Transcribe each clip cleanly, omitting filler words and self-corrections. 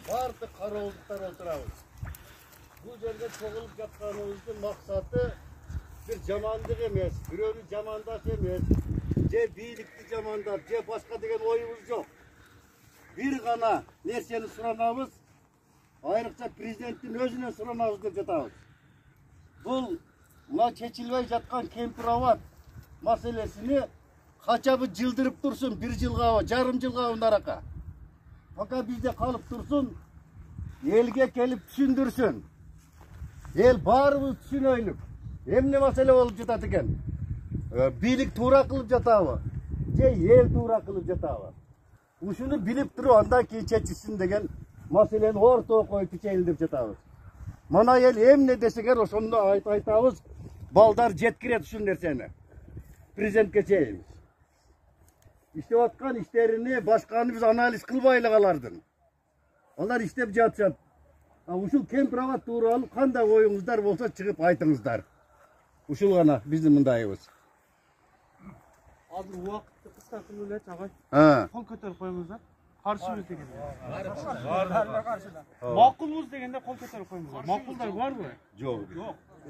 Барды қарауылдықтар отырабыз. Бұл жерге çoğulup жатқанымыздың мақсаты bir жамандық емес, біреуді жамандап емес, же бийлікті жамандап, же басқа деген ойымыз жоқ. Bir ғана нәрсені сұранамыз, айрықша президенттің өзінен сұранамыз деп жатамыз. Бұл мына шешілмей жатқан кемпір-ават мәселесini қачабы жылдырып тұрсын, bir жылға, жарым жылға онарақа. Fakat bizde kalıp dursun, elge gelip düşündürsün. El bağırımız düşüneylip. Hem ne mesele olup jatatıken. Bilik tuğra kılıp jatağı. El tuğra kılıp jatağı. Uşunu bilip duru ondan keyin çeçilsin degen meseleni ortaya koyup içeylip jatağı. Mana el hem ne deseger oşonda aytabız. Baldar jetkiret uşun nerseni. Prezidentke çeyimiz. İşte atkan işlerini başkanımız analiz kılbayla kalardın. Onlar iştep жатышат. Ушул кемпир-ават тууралуу кандай оюңуздар болсо чыгып айтыңыздар. Ушул гана биздин мындайыбыз. Азыр убакытты кыскартып эле агай. Кол көтөрүп коюңуздар. Каршыбыз дегенде. Макулбуз дегенде кол көтөрүп коюңуздар. Макулдар барбы? Жок.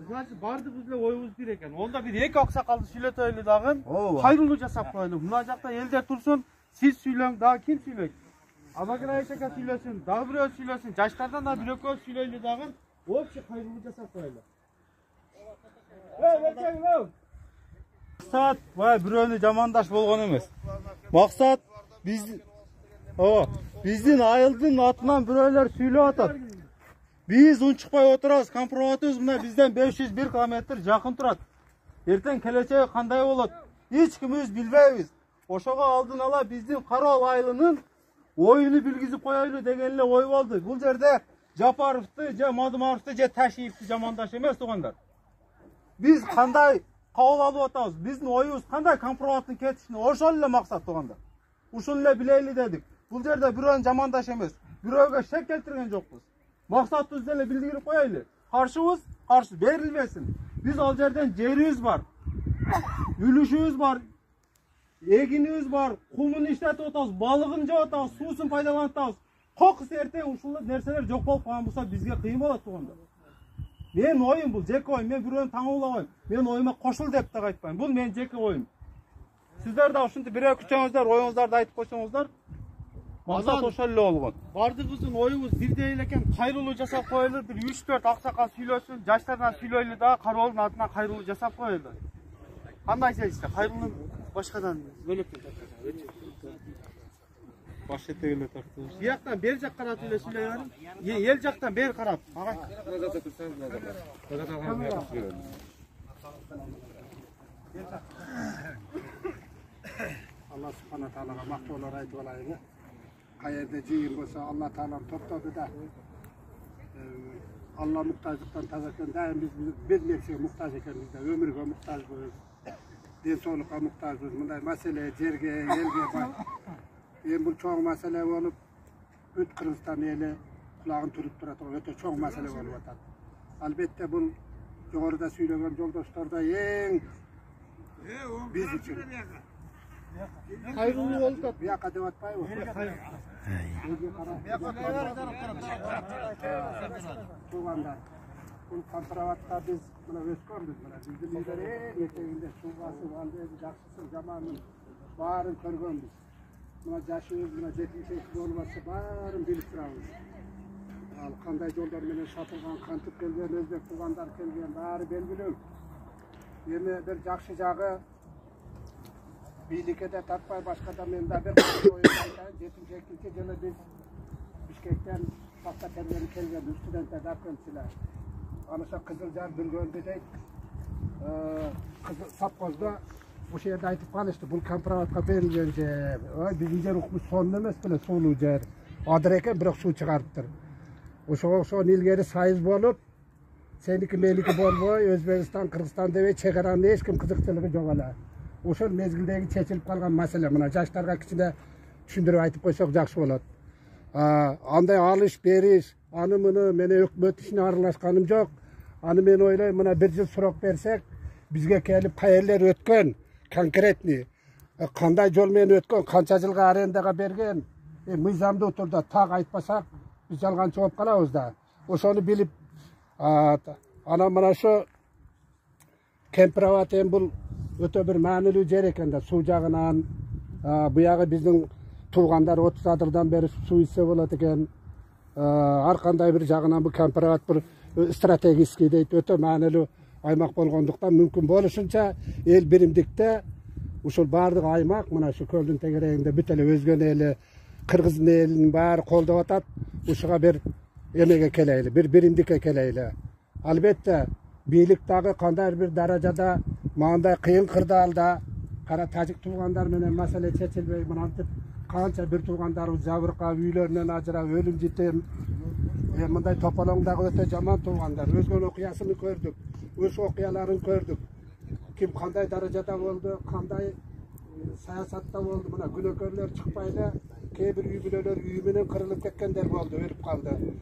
Значит, бардыгыбыз эле оюбуз бир экен. Онда бир эки аксакалды сүйлөтөйлү дагы. Кайрылуу жасап коелу. Мына жакта элдер турсун, сиз сүйлөң, дагы ким сүйлөйт? Абакир Айшака сүйлөсүн, дагы бирөө сүйлөсүн, жаштардан да бир экөө сүйлөйлү дагы. Общий кайрылуу жасап коелу. Максат, бирөөнү жамандаш болгон эмес. Максат биздин айылдын атынан бирөөлөр сүйлөп атат. Biz unçukpay oturabız, kompromatımız mına bizden 501 kilometr жақын турат. Ертең келечеги кандай болот? Hiç kimimiz bilbeybiz. Oşoga aldın ala bizdin Karol айылынын oyunu bilgizip koyaylı degenle oy oldu. Bu yerde Japarov'tu, je Madumarov'tu, je Taşiyev'ti jamandaş emes tuğanlar. Biz kanday kabul alıp atabız. Bizdin oyumuz kanday kompromatın ketişini oşol ele maksat tuğanlar. Uşun ele bileyli dedik. Bu yerde biröön jamandaş emes. Birööge şek keltirgen jokpuz. Maksatımız ele bildirip koyaylı. Karşımız karşı verilmesin. Biz al yerden cerimiz var. Ülüşümüz var. Eginimiz var. Kumun işletip otabız. Balığın jep atabız. Suusun faydalanıp atabız. Kokус эртең ушул нерселер жок болуп калган болсо бизге кыйын болот туганда. Мен оюм бул жеке оюм. Мен бирөөнү таңуулабайм. Мен оюма кошул деп да айтпайм. Бул менин жеке оюм. Сиздер да ушинтип бир күчөңүздөр, оюңуздарды айтып койсоңуздар. Maksat ошол эле болгон. Бардыгыбыздын оюбуз бирдей эле экен. Кайрылуу жасап коелу, бир 3-4 аксакал сүйлөсүн, жаштардан сүйлөйлү да, кароолдун атынан кайрылуу жасап коелу. Кандай сезиште? Кайрылуу башкадан бөлөп кетет. Баш этеге эле тартып. Бияктан бери жак карап эле сүйлөй бериң. Эл жактан бери карап. Ага. Allah subhanahu ta'alaga maqtovlar aytib olayım. Qayerda jigir bo'lsa Allah Ta'alam to'xtadi da. Allah muhtojlikdan tozalagan daim biz narsaga muhtoj ekanmizda, ömürge muhtojmiz. Denso'likqa muhtojmiz. Bunday masala yerga, elga bor. Endi bu cho'ng masala bo'lib, o't Qirg'iziston eli qulog'ini turib turadi, o'ta cho'ng masala bo'lib o'tadi. Albatta bu yuqorida söylegan yo'ldoshlarda eng biz uchun Kayırılı oldu da. Bir yakada atmayı var. Tuğanda. Bu kontravatta biz buna özgürdük. Bizim lideri yeteğinde suğası vardı. Jakşısın zamanın bağırın körgöndük. Buna yaşıyoruz, buna 78 olması bağırın bilip duramız. Kanday yollar menen satılgan, kantıp gelgen, özbek tuğandar gelgen, bağırı ben biliyorum. Yine bir jakşı jağı Birlikte tatpay başka da men de bir oyundayken 78 yılı biz Bişkek'ten hafta kelgen studentler darkıntılar. Anışa Kızılcar Bülgöl'de de Sapkoz'da bu şeye de aytıp kalıştı. Bu kampravatka verilgence bizince ruhmuş sonun emes bile sonu cer. Adır eken bir su çıkarttır. O son ilgeri sayız bolup seniki meliki bolboy Özbekistan, Kırgızistan ve çegaranın hiç kim kızıkçılığı yok ala. Oşol mezgildegi çeçilip kalgan mesele mına jaşlarga kichine tushundirib aytib qo'ysak yaxshi bo'ladi. Anday alış beriş, anımını meni hökümet işine aralashganim yok. Ani men o'ylayman mana bir yil so'roq bersek, bizga kelib qayerlar o'tgan, konkretni, qanday yo'l men o'tgan, qancha yilga arendaga bergan, мыйзамды отурда так айтпасак биз жалганчы болуп калабыз да. Ошону билип анан мына ошо Кемпирабад эми бул өтө бир маанилүү жер экен да, суу жагынан. Буягы биздин туугандар 30 адырдан бери суу ичсе болот экен. Ар кандай бир жагынан бул Кемпирабад бир стратегический дейт, өтө маанилүү аймак болгондуктан мүмкүн болушунча эл биримдикте ушул баардык аймак мына ушу көлдүн тегерегинде бүт эле өзгөн эли, кыргыздын элинин баары колдоп атат. Ушуга бир эмеге келейли, бир биримдикке келейли. Албетте бийлик дагы кандай бир даражада мындай кыйын кырдаалда кара тажик туугандар менен маселе чечилбей мынантип канча бир туугандарыбыз жабыркап, үйлөрүнөн ажырап, өлүм житем, мындай тополоңдагы өтө жаман туугандар. Өзгөн окуясын көрдүк, өз окуяларын көрдүк. Ким кандай даражада болду, кандай саясатта болду, мына күнөөкөрлөр чыкпай эле кээ бир үй бүлөлөр үй менен кырылып кеткендер болду, өлүп калды.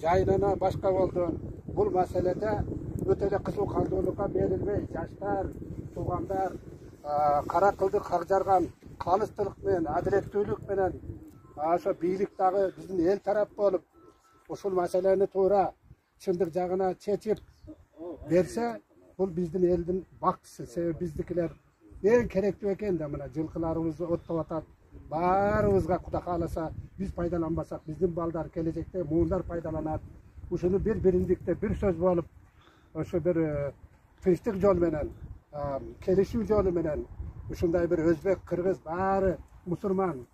Жайнана башка болду. Бул маселеде өтө эле кызуу кандуулукка берилбей, жаштар, туугандар кара кылды как жарган калыстуулук менен, адилеттүүлүк менен ошо бийлик дагы биздин эл тарап болуп, ушул маселени туура чындык жагына чечип берсе, бул биздин элдин бактысы. Себеби биздикилер эң керектүү экен да, мына жылкыларыбызды оттоп атат. Баарыбызга Кудай кааласа биз пайдаланбасак, биздин балдар келечекте муундар пайдаланат. Ушуну бир биримдикте бир сөз болуп, ошо бир тынчтык жол менен, келишүү жолу менен ушундай бир өзбек, кыргыз баары мусулман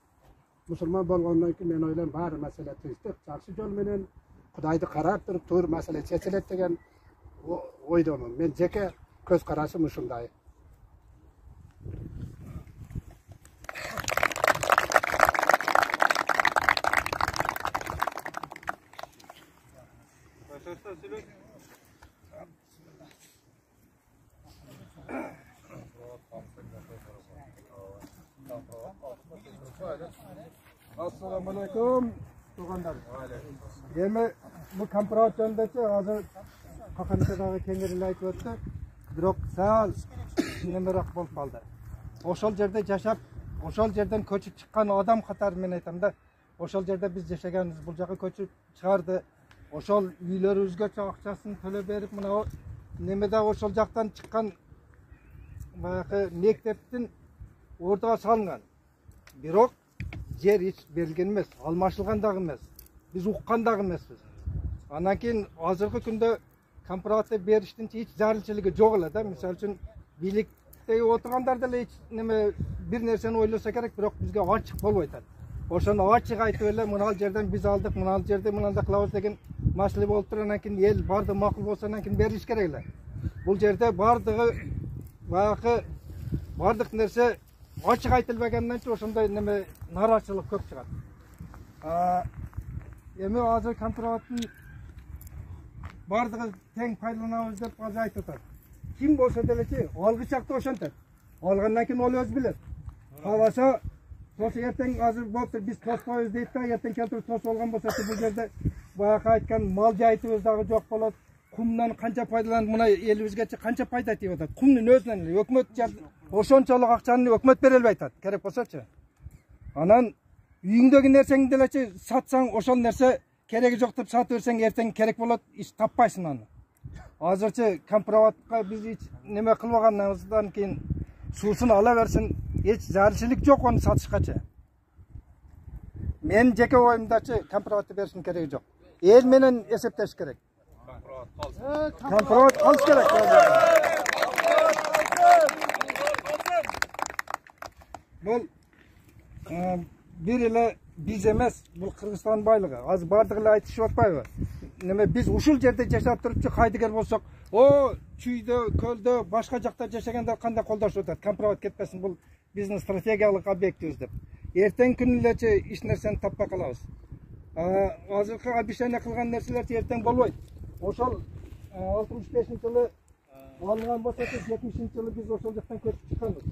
болгондон кийин мен ойлойм баары маселе тынчтык, жакшы жол менен Кудайды карап туруп туура маселе чечилет деген ойдомун. Мен жеке көз карашым ушундай. Assalamu alaikum tуугандар. Эми бул Кемпирабад жөнүндө азыр Каканыкадагы кеңири айтып өттү. Бирок сал немерак болуп калды. Ошол жерде жашап, ошол жерден көчүп чыккан адам катары мен айтам да, ошол жерде биз жашаганбыз, бул жака көчүп чыгарды. Ошол үйлөрүбүзгө акчасын төлөп берип, мына немеде ошол жактан чыккан баягы мектептин ортого салынган. Бирок жер hiç берилген эмес, алмашылган дагы эмес. Биз уккан дагы эмеспиз. Анан кийин азыркы күндө Кемпирабадты бериштин hiç зарылчылыгы жок эле да. Мисалы үчүн бийликте отургандар деле hiç неме бир нерсени ойлосо керек, бирок бизге ачык болбой атат. Ошону ачык айтып эле мына жерден биз алдык, мына жерде мындай кылабыз деген маселе болуп туруп, анан кийин эл барды макул болсо анан кийин бериш керек эле. Бул жерде бардыгы баягы бардык нерсе ачык айтылбагандан кийин ошондой неме нааразычылык көп чыгат. Эми азыр Кемпирабадтын бардыгы тең пайдаланабыз деп азыр айтып атат. Ким болсо делечи алгы чакта ошентет. Алгандан кийин ол өз билет. Кааласа тосы эртең азыр болуптур, биз тоспойбуз дейт да, эртең келтирип тос болгон болсо бул жерде баягы айткан мал жайтыбыз дагы жок болот. Кумдан канча пайдаланып, мына элибизге канча пайда тийип атат. Кумдун өзүнөн эле өкмөт ошончолук акчаны өкмөт бере албай атат, керек болсочу. Анан үйүңдөгү нерсеңди делечи сатсаң, ошол нерсе кереги жок деп сатып берсең, эртең керек болот, иш таппайсың аны. Азырчы Кемпирабадка биз hiç неме кылбагандан кийин суусун ала берсин, hiç зарылчылык жок аны сатышкачы. Мен жеке оюмдачы Кемпирабадты беришин кереги жок. Эл менен эсептеш керек. Кемпирабад калыш керек. Бул бир эле биз эмес, бул Кыргызстан байлыгы. Азыр бардыгы эле айтышып атпайбы? Неме биз ушул жерде жашап турупчу кайдыгер болсок, чүйдө, көлдө, башка жакта жашагандар кандай колдошуп атат? Кемпирабад кетпесин, бул биздин стратегиялык объектибиз деп. Эртең күнү элечи эч нерсени таппай калабыз. Азыркы обещание кылган нерселер эртең болбойт. Ошол 65-жылы алынган болсо, 70-жылы биз ошол жактан көчүп чыкканбыз.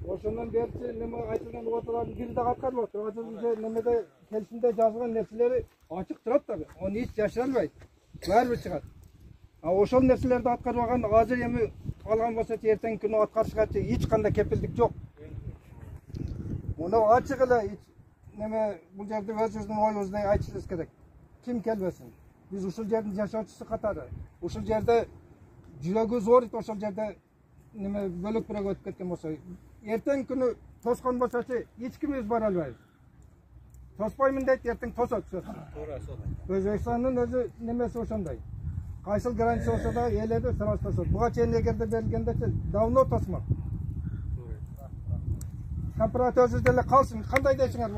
Ошондон бери неме айтылган убактылардын бири да аткарылып атат. Азыр биз немеде келишимде жазылган нерселери ачык турат да, аны эч жашыра албайт. Баары чыгат. Ошол нерселерди аткарбаган азыр эми алган болсо, эртең күнү аткарышка эч кандай кепилдик жок. Муну ачык эле neme bu yerde özünüzün oyunuzda aytışınız gerek. Kim kelbesin? Biz uşul yerдің жашоочусу катары. Ушул жерде жүрөгү зооруйт, ошол жерде неме бөлөк бирөк өтүп кеткен болсо, эртең күнү тоскон болсочу эч кимибиз бара албайбыз. Тоспоймун дейт, эртең тосот. Өзбекстандын өзү немеси ошондой. Кайсыл граница болсо да эледи сразу тосот. Буга чейин эгерде берилгенде давно тосмок. Компромат өзүңүз деле калсын. Кандай дейсиңер?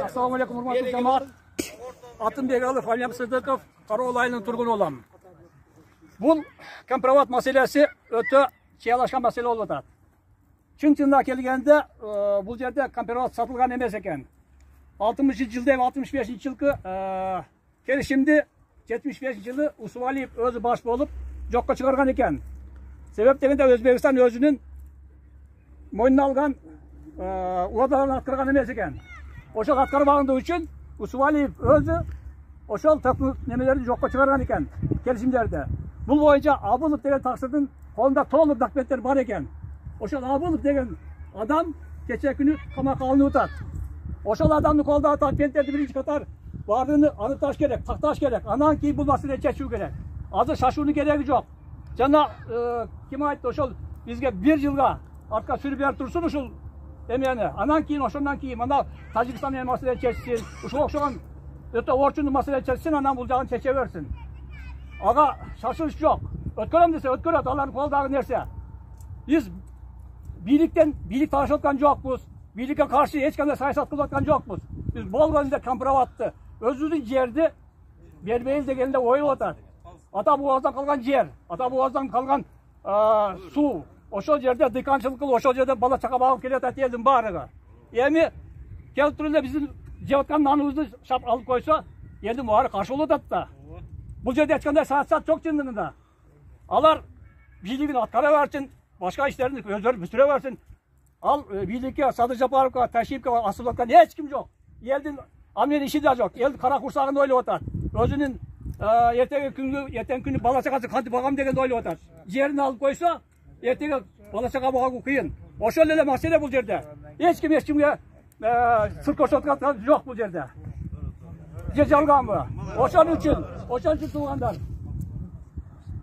Assalamu alaikum, hurmatli jamoat. Atim Begalov, Aliyam Sıdıkov, Karaoğlu ayının turgunu olam. Bu komprovat meselesi öte çiğalaşkan mesele oldu. Çın-çınla kelgende bu yerde komprovat satılgan emes eken. 60 yılda ve 65 yılki kelişimdi 75 yılı Usuvaliyev özü baş bolup jokka çıkargan eken. Sebep degende Özbekistan özünün moyununa algan uladağını atkırgan emes eken. Oşol atkırmagındığı üçün Usuvaliyev özü oşol nemeleri jokka çıkargan eken kelişimlerde. Bu boyunca Abılov degen taksırdın kolunda to'liq dokumentler var eken. Oşol Abılov degen adam kecha günü qamoqqa alınıp o'tadi. Oşol adamın kolunda dokumentlerdi birinci katar varlığını anıtaş gerek, taktaş gerek. Anan ki bu meseleyi çeşiyor gerek. Azı şaşırının gereği yok. Cana kime ait oşol bizge bir yılga arka sürüp yer dursun oşol emeyene. Anan ki oşondan ki mana Tacikistan'ın meseleyi çeşsin. Oşol öte orçunun meseleyi çeşsin, anan bulacağını çeşeversin. Aga şaşırış yok. Ötkörem dese ötkörem Allah'ın koldağı nerse. Biz birlik taşıtkan yokmuz. Birlik'e karşı hiç kadar sayısat kılatan yokmuz. Biz bol gözünde kampravattı. Özünün yerdi vermeyiz de gelinde oyun atar. Ata boğazdan kalgan yer, ata boğazdan kalgan su. Oşol yerde dıkançılık kıl, oşol yerde bala çaka bağıp geliyor da diyelim bağırıga. Yani keltüründe bizim cevatkan nanımızı şap alıp koysa yerdi muharı karşı olur da. Bu yerde hiç kadar sayısat çok cındığında. Alar birliğini atkara versin, başka işlerini özleri büstüre versin. Al birlikte Sadı Japarov'a, Taşiyev'e, Asılok'tan hiç kim yok. Yeldin amnenin işi de yok. Yeld kara kursağında öyle otar. Özünün ertegen günü bala çakası kanti bağam degen öyle otar. Yerini alıp koysa ertegen bala çaka bağam kıyın. Oşol ele mesele bu yerde. Hiç kimge sırt koşatkan yok bu yerde. Jalgan mı? Oşol için tuğanlar.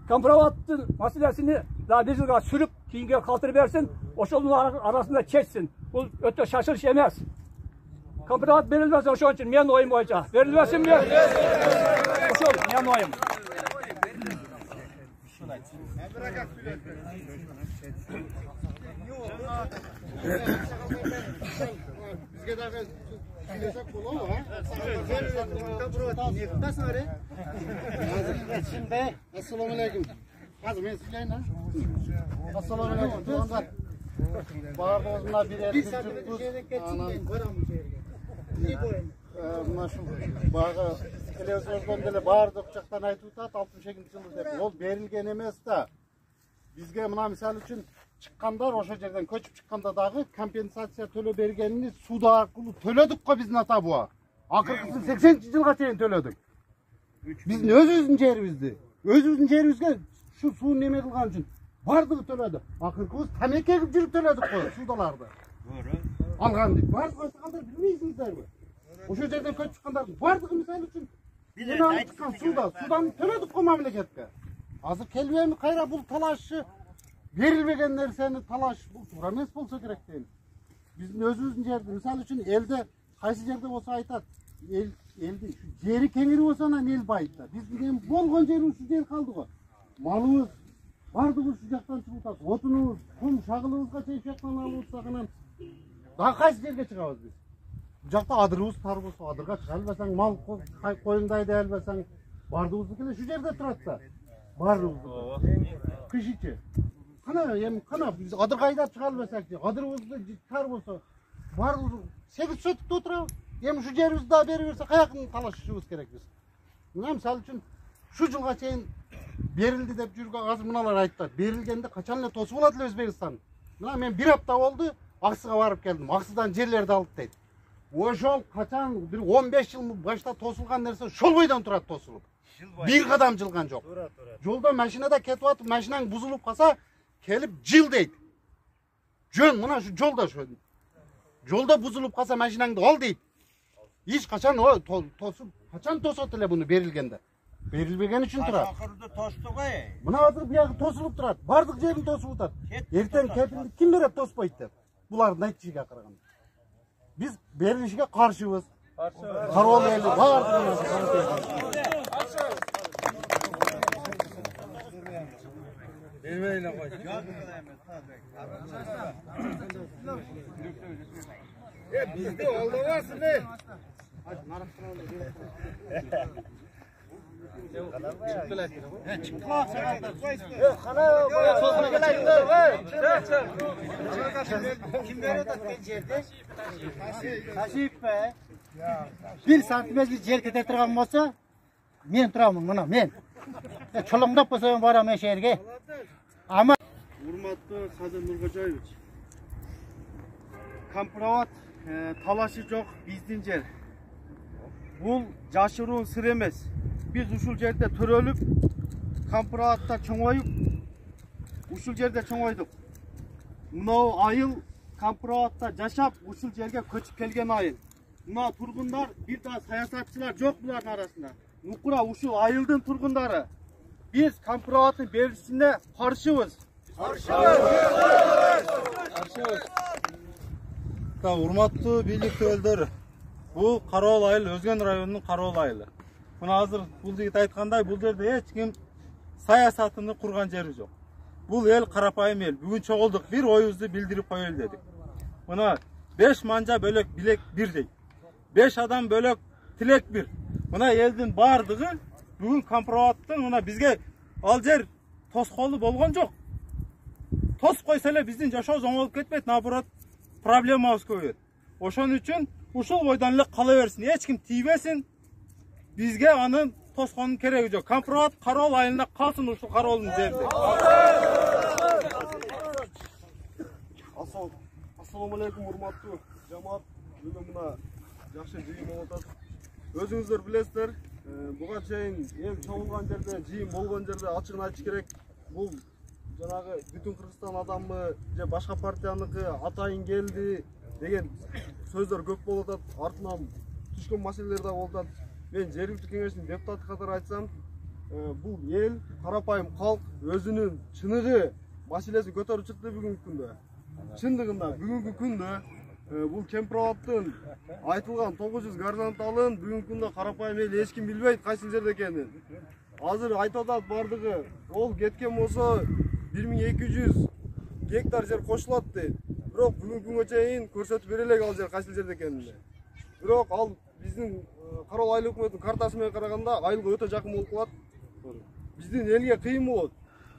Komprovatın meselesini daha bir yılga sürüp kiyinge kaldırıp versin. Oşolun arasında çeksin. Bu öte şaşırış emez. Komprovat verilmez oşol için. Men oyum boyunca. Verilmesin mi? Oşol, men oyum. Bizge dağı söylesek bolu mu? Nasıl öyle? Şimdi Assalamu alaikum. Hazır men söyleyin ha. Assalamu alaikum. Tuğanlar. Bağırdığımızda bir erkekçilik bağı televizyondan bile bağırdık çaktan aytıp da 68 yıldır dep. Ol berilgen emes da. Bizge mına misal üçün çıkkanlar oşo yerden köçüp çıkkanda dağı kompensasiya төлö бергенini suda arkılı töledik ko bizdin ata buğa. Akırkısı 80 yılga çeyin töledik. Bizdin özümüzdün jerimizdi. Özümüzdün jerimizge şu su neme kılgan üçün bardığı töledik. Akırkısı tameke kip жүрүp töledik ko sudalarda. Algan deyip bardığı çıkanlar bilmeysizler mi? Oşo yerden köçüp çıkkanlar bardığı misal üçün Yunan'ı çıkan sudan töledik ko mamleketke. Azı kelbemi kayra bul talaşı verilmegen nerseni talaş bu to'g'ri emas bo'lsa kerak deydi. Bizning o'zimizning yerda misol uchun elde qaysi yerda bo'lsa aytadi. Elde shu yeri kengiri bo'lsa ham el boyitdi. Bizning bo'lgan yerimiz shu yer qoldi-ku. Malımız bardığımız şu yoqdan chiqib o'tadi. O'tinimiz, qum shag'ilibizga chek yoqdan olib o'tsak ham daha qaysi yerga chiqamiz biz? Bu yoqda adirimiz tar bo'lsa adirga chiqa olmasang, mal qo'yingda ayda olmasang, bardığımıznikida shu yerda turadi-da. Barımız. Kışıcı. Kana biz adırgayda çıkarmasak diye. Adırımızda tar olsa var 8 sötükte oturalım. Hem şu yerimizi daha veriverse kayakını talaşışımız gerek biz. Buna misal için şu yılga çeyin berildi dep жүрген az mınalar aytты. Berilgende kaçanla tosu buladı Özbekistan. Buna men bir hafta oldu Aksı'ga varıp geldim. Aksı'dan yerlerde alıp deydi. O şol kaçan bir 15 yıl başta tosulgan nerse şol boydan turат тосулуп. Bir kadam жылған жоқ. Жолда машинада кетіп атып, машинаң бұзылып қалса, келіп жыл дейді. Жөн, мына şu жолда şu. Жолда бұзылып қалса, машинаңды ал дейді. Еш қашан қашан тосып тіле бұны берілгенде. Берілбеген үшін тұрады. Ақырды тосты ғой. Мына азыр бұяғы тосылып тұрады. Бардық жерін тосып отырады. Ертең кепілдік кім береді тоспайды деп. Бұлардың айтышыға қарағанда. Biz берілішіге қаршыбыз. Қарол елі бар. Бермейіне қой. Бізді алдамасын не? Taşıyıp be. 1 santimetre yer kete тұрған болса, мен тұрамын мына мен. Çolumdap болсам барам шерге. Ama Урматтуу Садыр Нуркожоевич. Компровод талашы жоқ биздин жер. Бул жашыруун сыр эмес. Biz ушул жерде төрөлүп, компроводта чоңоюп, ушул жерде чоңойдук. Мынау айыл компроводта жашап, ушул жерге көчүп келген айыл. Мына тургундар бир да саясатчылар жок булардын арасында. Укура ушул айылдын тургундары. Biz компроводдун берилишине каршыбыз. Урматтуу бийлик өкүлдөрү. Бул Кароол айыл Өзгөн районунун Кароол айылы. Мына азыр бул жигит айткандай, бул жерде эч ким саясатыны курган жери жок. Бул эл карапайым эл. Бүгүн чогулдук, бир оюбузду билдирип коелу дедик. Мына 5 манжа бөлөк билек бир дейт. 5 адам бөлөк тилек бир. Мына элдин бардыгы бүгүн компроводдун мына бизге ал жер тосколу болгон жок. Тос койсо эле биздин жашообуз оңолуп кетпейт, наоборот проблемабыз көбөйөт. Ошон үчүн ушул бойдон эле кала берсин, эч ким тийбесин. Бизге анын тосконун кереги жок. Компровод Кароол айылында калсын ушул Кароолдун жеринде. Ассаламу алейкум, урматтуу жамаат. Бүгүн мына жакшы жыйын болуп атат. Өзүңүздөр билесиздер, буга чейин эң чогулган жерде, жыйын болгон жерде ачыгын айтыш керек. Бул жанагы бүтүн Кыргызстан адамы же башка партияныкы атайын келди деген сөздөр көп болуп атат. Артынан түшкөн маселелер да болуп атат. Мен жергиликтүү кеңештин депутаты катары айтсам, бул эл, карапайым калк өзүнүн чыныгы маселесин көтөрүп чыкты бүгүнкү күндө. Чындыгында бүгүнкү күндө бул компроводдун айтылган 900 горизонталын бүгүнкү күндө карапайым эл эч ким билбейт кайсы жерде экенин. Азыр айтып атат бардыгы, ол кеткен болсо 1200 гектар жер кошулат дейт. Бирок бүгүнкү күнгө чейин көрсөтүп бере элек ал жер кайсы жерде экенин. Бирок ал биздин Кароол айыл өкмөтүнүн картасы менен караганда айылга өтө жакын болуп калат. Биздин элге кыйын болот.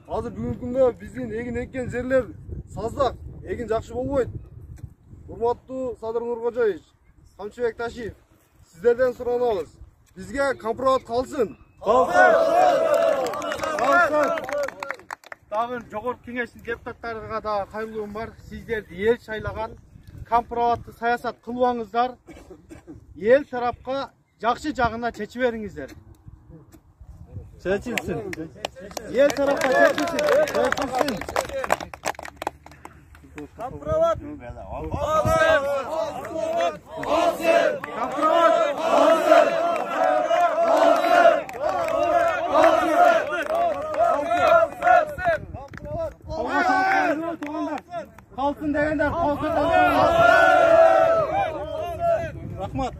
Азыр бүгүнкү күндө биздин эгин эккен жерлер саздак, эгин жакшы болбойт. Урматтуу Садыр Нуркожоевич, Камчыбек Ташиев, сиздерден суранабыз. Бизге компровод калсын. Дагы жогорку кеңештин депутаттарына да кайрылуум бар. Сиздерди эл шайлаган, компроводду саясат кылбаңыздар. Ел тарапка жакшы жагына чечип бериңиздер. Чечилсин. Ел тарапка чечилсин. Компровод. Kalsın degender kalsın. Rahmat.